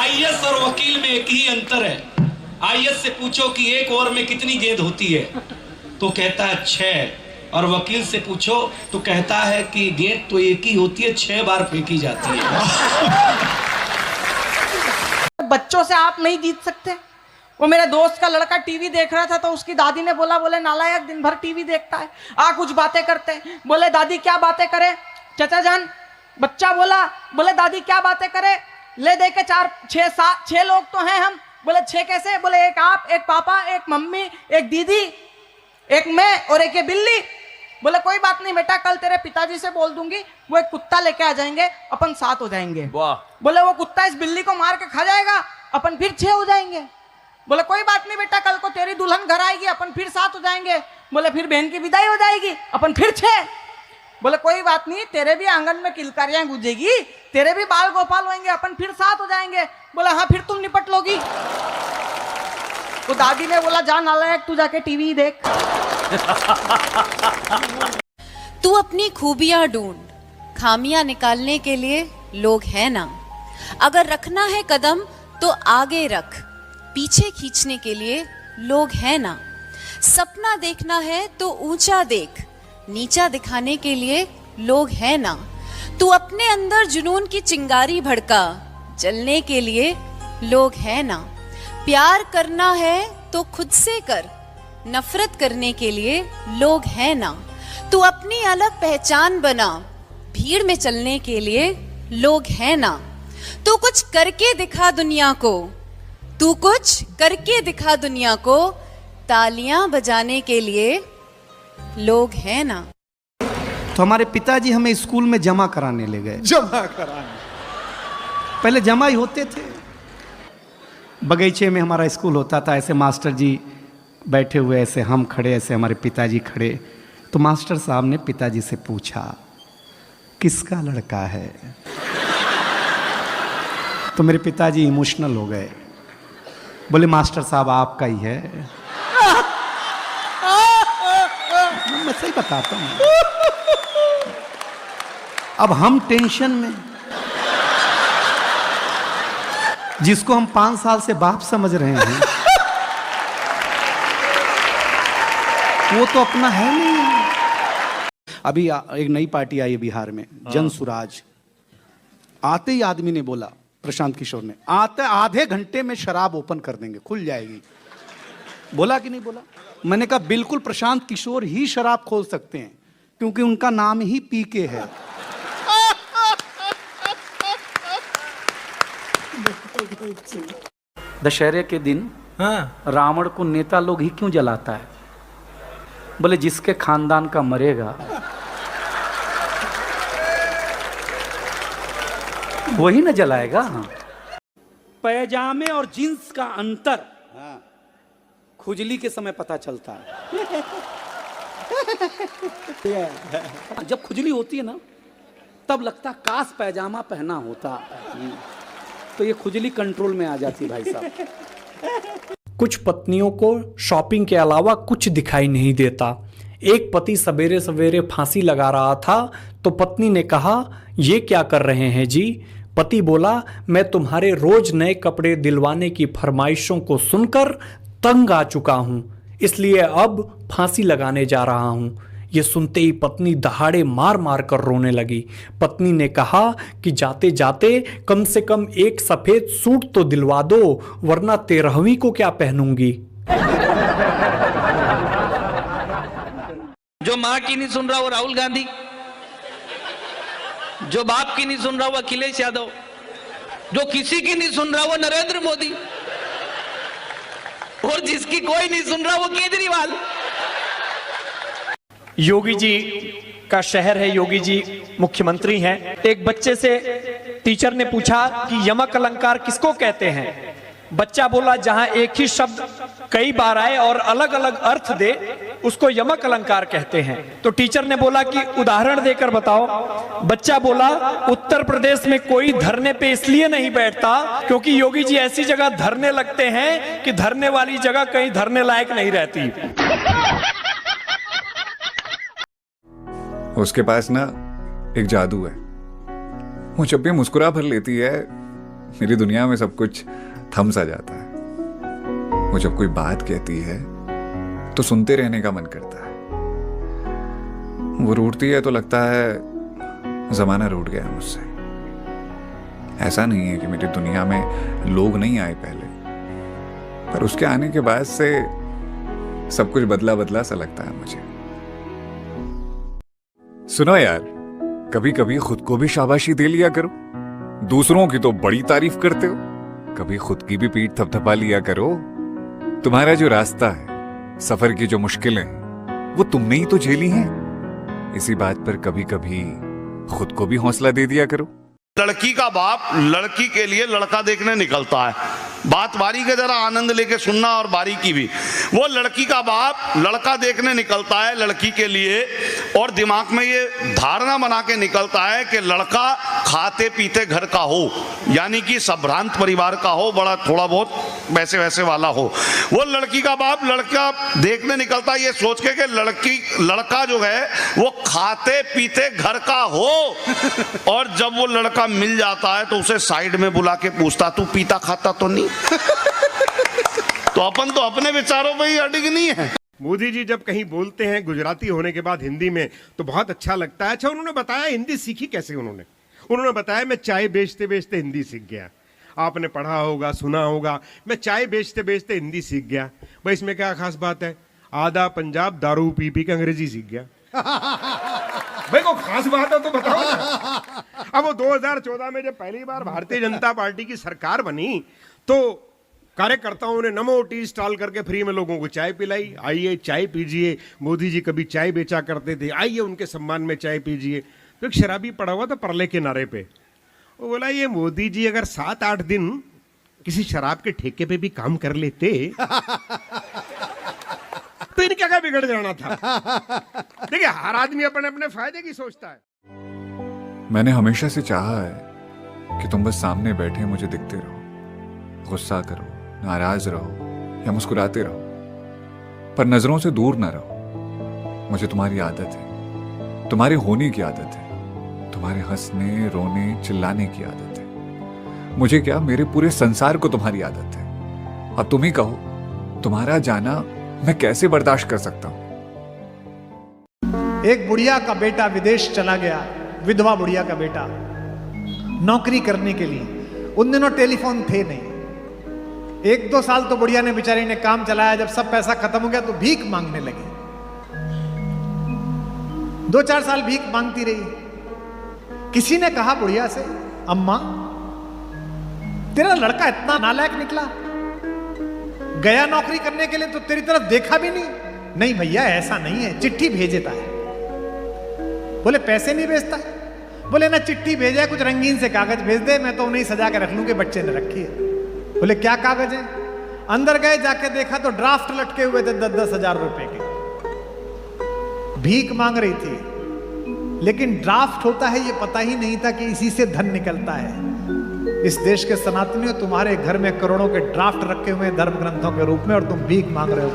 IAS और वकील में एक ही अंतर है। आईएएस से पूछो कि एक ओवर में कितनी गेंद होती है, तो कहता है 6, और वकील से पूछो तो कहता है कि गेंद तो एक ही होती है, 6 बार फेंकी जाती है। बच्चों से आप नहीं जीत सकते। वो मेरे दोस्त का लड़का टीवी देख रहा था तो उसकी दादी ने बोला, बोले नालायक दिन भर टीवी देखता है, कुछ बातें करते हैं। बोले दादी क्या बातें करे चाचा जान? बच्चा बोला, बोले दादी क्या बातें करे? ले दे के 4 6 7 6 लोग तो हैं हम। बोले 6 कैसे? बोले एक आप, एक पापा, एक मम्मी, एक दीदी, एक मैं और एक ये बिल्ली। बोले कोई बात नहीं बेटा, कल तेरे पिताजी से बोल दूंगी, वो एक कुत्ता लेके आ जाएंगे, अपन 7 हो जाएंगे। बोले वो कुत्ता इस बिल्ली को मार के खा जाएगा, अपन फिर 6 हो जाएंगे। बोले कोई बात नहीं बेटा, कल को तेरी दुल्हन घर आएगी, अपन फिर 7 हो जाएंगे। बोले फिर बहन की विदाई हो जाएगी, अपन फिर 6। बोले कोई बात नहीं, तेरे भी आंगन में किलकारियां गूंजेगी, तेरे भी बाल गोपाल होंगे, अपन फिर 7 हो जाएंगे। बोला हाँ फिर तुम निपट लोगी। तो दादी ने बोला जा नालायक, तू जाके टीवी देख। तू अपनी खूबियां ढूंढ, खामियां निकालने के लिए लोग हैं ना। अगर रखना है कदम तो आगे रख, पीछे खींचने के लिए लोग हैं ना। सपना देखना है तो ऊंचा देख, नीचा दिखाने के लिए लोग हैं ना। तू अपने अंदर जुनून की चिंगारी भड़का, जलने के लिए लोग हैं ना। प्यार करना है तो खुद से कर, नफरत करने के लिए लोग हैं ना। तू अपनी अलग पहचान बना, भीड़ में चलने के लिए लोग हैं ना। तू कुछ करके दिखा दुनिया को, तू कुछ करके दिखा दुनिया को, तालियां बजाने के लिए लोग हैं ना। तो हमारे पिताजी हमें स्कूल में जमा कराने ले गए। जमा कराने, पहले जमा ही होते थे। बगीचे में हमारा स्कूल होता था, ऐसे मास्टर जी बैठे हुए, ऐसे हम खड़े, ऐसे हमारे पिताजी खड़े। तो मास्टर साहब ने पिताजी से पूछा किसका लड़का है? तो मेरे पिताजी इमोशनल हो गए, बोले मास्टर साहब आपका ही है। मैं सही बताता हूं। अब हम टेंशन में, जिसको हम 5 साल से बाप समझ रहे हैं वो तो अपना है नहीं। अभी एक नई पार्टी आई है बिहार में, जन सुराज। आते ही आदमी ने बोला, प्रशांत किशोर ने, आते आधे घंटे में शराब ओपन कर देंगे, खुल जाएगी। बोला कि नहीं बोला? मैंने कहा बिल्कुल, प्रशांत किशोर ही शराब खोल सकते हैं क्योंकि उनका नाम ही पीके है। दशहरे के दिन रावण को नेता लोग ही क्यों जलाता है? बोले जिसके खानदान का मरेगा वही न जलाएगा। पैजामे और जींस का अंतर खुजली के समय पता चलता है। जब खुजली होती है ना, तब लगता काश पैजामा पहना होता, तो ये खुजली कंट्रोल में आ जाती भाई साहब। कुछ पत्नियों को शॉपिंग के अलावा कुछ दिखाई नहीं देता। एक पति सवेरे सवेरे फांसी लगा रहा था तो पत्नी ने कहा ये क्या कर रहे हैं जी? पति बोला मैं तुम्हारे रोज नए कपड़े दिलवाने की फरमाइशों को सुनकर तंग आ चुका हूं, इसलिए अब फांसी लगाने जा रहा हूं। ये सुनते ही पत्नी दहाड़े मार मार कर रोने लगी। पत्नी ने कहा कि जाते जाते कम से कम एक सफेद सूट तो दिलवा दो, वरना 13वीं को क्या पहनूंगी। जो मां की नहीं सुन रहा वो राहुल गांधी, जो बाप की नहीं सुन रहा वो अखिलेश यादव, जो किसी की नहीं सुन रहा वो नरेंद्र मोदी, और जिसकी कोई नहीं सुन रहा वो केजरीवाल। योगी जी का शहर है, योगी जी मुख्यमंत्री हैं। एक बच्चे से टीचर ने पूछा कि यमक अलंकार किसको कहते हैं? बच्चा बोला जहां एक ही शब्द कई बार आए और अलग अलग अर्थ दे उसको यमक अलंकार कहते हैं। तो टीचर ने बोला कि उदाहरण देकर बताओ। बच्चा बोला उत्तर प्रदेश में कोई धरने पे इसलिए नहीं बैठता क्योंकि योगी जी ऐसी जगह धरने लगते हैं कि धरने वाली जगह कहीं धरने लायक नहीं रहती। उसके पास ना एक जादू है, वो जब भी मुस्कुरा भर लेती है मेरी दुनिया में सब कुछ थम सा जाता है। वो जब कोई बात कहती है तो सुनते रहने का मन करता है। वो रूठती है तो लगता है जमाना रूठ गया मुझसे। ऐसा नहीं है कि मेरी दुनिया में लोग नहीं आए पहले, पर उसके आने के बाद से सब कुछ बदला बदला सा लगता है मुझे। सुनो यार, कभी कभी खुद को भी शाबाशी दे लिया करो। दूसरों की तो बड़ी तारीफ करते हो, कभी खुद की भी पीठ थपथपा लिया करो। तुम्हारा जो रास्ता है, सफर की जो मुश्किलें हैं, वो तुमने ही तो झेली हैं। इसी बात पर कभी कभी खुद को भी हौसला दे दिया करो। लड़की का बाप लड़की के लिए लड़का देखने निकलता है। बात बारी का जरा आनंद लेके सुनना और बारी की भी। वो लड़की का बाप लड़का देखने निकलता है लड़की के लिए, और दिमाग में ये धारणा बना के निकलता है कि लड़का खाते पीते घर का हो, यानी कि संभ्रांत परिवार का हो, बड़ा थोड़ा बहुत वैसे वैसे वाला हो। वो लड़की का बाप लड़का देखने निकलता है ये सोच के कि लड़का जो है वो खाते पीते घर का हो। और जब वो लड़का मिल जाता है तो उसे साइड में बुला के पूछता, तू पीता खाता तो नहीं? तो अपन तो अपने विचारों पे ही अडिग नहीं है। मोदी जी जब कहीं बोलते हैं गुजराती होने के बाद हिंदी में तो बहुत अच्छा लगता है। अच्छा, उन्होंने बताया हिंदी सीखी कैसे। उन्होंने बताया मैं चाय बेचते बेचते हिंदी सीख गया। आपने पढ़ा होगा, सुना होगा, मैं चाय बेचते बेचते हिंदी सीख गया। भाई इसमें क्या खास बात है? आधा पंजाब दारू पी पी के अंग्रेजी सीख गया। भाई को खास बात है तो बताओ ना। अब वो 2014 में जब पहली बार भारतीय जनता पार्टी की सरकार बनी तो कार्यकर्ताओं ने नमो टी स्टॉल करके फ्री में लोगों को चाय पिलाई। आइए चाय पीजिए। मोदी जी कभी चाय बेचा करते थे, आइए उनके सम्मान में चाय पीजिए। तो एक शराबी पड़ा हुआ था परले किनारे पे, वो बोला ये मोदी जी अगर 7-8 दिन किसी शराब के ठेके पे भी काम कर लेते तो इनका क्या बिगड़ जाना था। देखिए, हर आदमी अपने अपने फायदे की सोचता है। मैंने हमेशा से चाहा है कि तुम बस सामने बैठे मुझे दिखते रहो, गुस्सा करो, नाराज रहो या मुस्कुराते रहो, पर नजरों से दूर ना रहो। मुझे तुम्हारी आदत है, तुम्हारे होने की आदत है, तुम्हारे हंसने रोने चिल्लाने की आदत है। मुझे क्या, मेरे पूरे संसार को तुम्हारी आदत है। अब तुम ही कहो, तुम्हारा जाना मैं कैसे बर्दाश्त कर सकता हूं। एक बुढ़िया का बेटा विदेश चला गया, विधवा बुढ़िया का बेटा, नौकरी करने के लिए। उन दिनों टेलीफोन थे नहीं। 1-2 साल तो बुढ़िया ने बेचारी ने काम चलाया। जब सब पैसा खत्म हो गया तो भीख मांगने लगी। 2-4 साल भीख मांगती रही। किसी ने कहा बुढ़िया से, अम्मा तेरा लड़का इतना नालायक निकला, गया नौकरी करने के लिए तो तेरी तरफ देखा भी नहीं। नहीं भैया ऐसा नहीं है, चिट्ठी भेज देता है। बोले पैसे नहीं भेजता? बोले ना चिट्ठी भेजा, कुछ रंगीन से कागज भेज दे, मैं तो उन्हें सजा के रख लूं कि बच्चे ने रखी है। बोले क्या कागज है? अंदर गए, जाके देखा तो ड्राफ्ट लटके हुए थे 10-10 हजार रुपए के। भीख मांग रही थी, लेकिन ड्राफ्ट होता है ये पता ही नहीं था कि इसी से धन निकलता है। इस देश के सनातनियों, तुम्हारे घर में करोड़ों के ड्राफ्ट रखे हुए हैं धर्म ग्रंथों के रूप में, और तुम भीख मांग रहे हो।